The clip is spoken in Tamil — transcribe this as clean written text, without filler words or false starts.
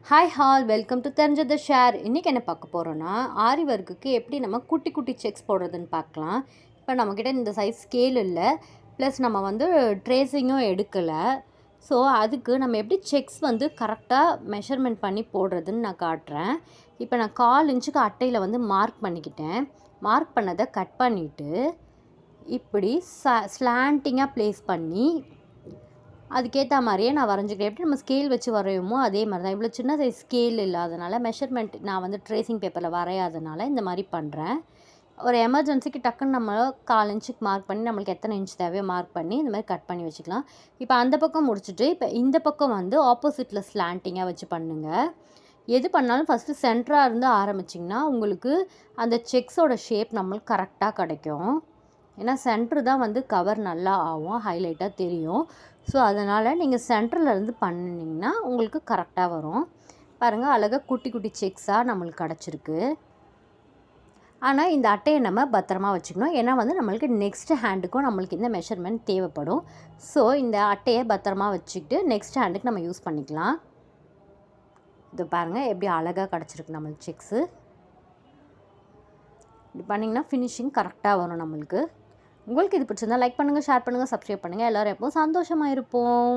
ஹாய் ஹால் வெல்கம் டு தெரிஞ்சது ஷேர். இன்றைக்கி என்ன பார்க்க போகிறோன்னா, ஆரி ஒர்க்குக்கு எப்படி நம்ம குட்டி குட்டி செக்ஸ் போடுறதுன்னு பார்க்கலாம். இப்போ நம்மக்கிட்ட இந்த சைஸ் ஸ்கேல் இல்லை, ப்ளஸ் நம்ம வந்து ட்ரேசிங்கும் எடுக்கலை. ஸோ அதுக்கு நம்ம எப்படி செக்ஸ் வந்து கரெக்டாக மெஷர்மெண்ட் பண்ணி போடுறதுன்னு நான் காட்டுறேன். இப்போ நான் 1/4 இன்ச்சுக்கு அட்டையில் வந்து மார்க் பண்ணிக்கிட்டேன். மார்க் பண்ணதை கட் பண்ணிவிட்டு இப்படி ஸ்லாண்டிங்காக ப்ளேஸ் பண்ணி அதுக்கேற்ற மாதிரியே நான் வரைஞ்சிக்கிறேன். எப்படி நம்ம ஸ்கேல் வச்சு வரையுமோ அதே மாதிரி தான். இவ்வளோ சின்ன சைஸ் ஸ்கேல் இல்லாதனால மெஷர்மெண்ட் நான் வந்து ட்ரேசிங் பேப்பரில் வரையாதனால இந்த மாதிரி பண்ணுறேன். ஒரு எமர்ஜென்சிக்கு டக்குன்னு நம்ம 1/4 இன்ச்சுக்கு மார்க் பண்ணி நம்மளுக்கு எத்தனை இன்ச் தேவையோ மார்க் பண்ணி இந்த மாதிரி கட் பண்ணி வச்சுக்கலாம். இப்போ அந்த பக்கம் முடிச்சுட்டு இப்போ இந்த பக்கம் வந்து ஆப்போசிட்டில் ஸ்லாண்டிங்காக வச்சு பண்ணுங்கள். எது பண்ணாலும் ஃபஸ்ட்டு சென்டராக இருந்து ஆரம்பிச்சிங்கன்னா உங்களுக்கு அந்த செக்ஸோட ஷேப் நம்மளுக்கு கரெக்டாக கிடைக்கும். ஏன்னா சென்ட்ரு தான் வந்து கவர் நல்லா ஆகும், ஹைலைட்டாக தெரியும். ஸோ அதனால் நீங்கள் சென்டர்லேருந்து பண்ணிங்கன்னா உங்களுக்கு கரெக்டாக வரும். பாருங்கள், அழகாக குட்டி குட்டி செக்ஸாக நம்மளுக்கு கிடச்சிருக்கு. ஆனால் இந்த அட்டையை நம்ம பத்திரமா வச்சுக்கணும். ஏன்னா வந்து நம்மளுக்கு நெக்ஸ்ட் ஹேண்டுக்கும் நம்மளுக்கு இந்த மெஷர்மெண்ட் தேவைப்படும். ஸோ இந்த அட்டையை பத்திரமா வச்சுக்கிட்டு நெக்ஸ்ட் ஹேண்டுக்கு நம்ம யூஸ் பண்ணிக்கலாம். இது பாருங்கள் எப்படி அழகாக கிடச்சிருக்கு நம்மளுக்கு செக்ஸு. இப்படி பண்ணிங்கன்னா ஃபினிஷிங் கரெக்டாக வரும் நம்மளுக்கு. உங்களுக்கு இது பிடிச்சிருந்தா லைக் பண்ணுங்கள், ஷேர் பண்ணுங்கள், சப்ஸ்கிரைப் பண்ணுங்கள். எல்லோரும் எப்போவும் சந்தோஷமாக இருப்போம்.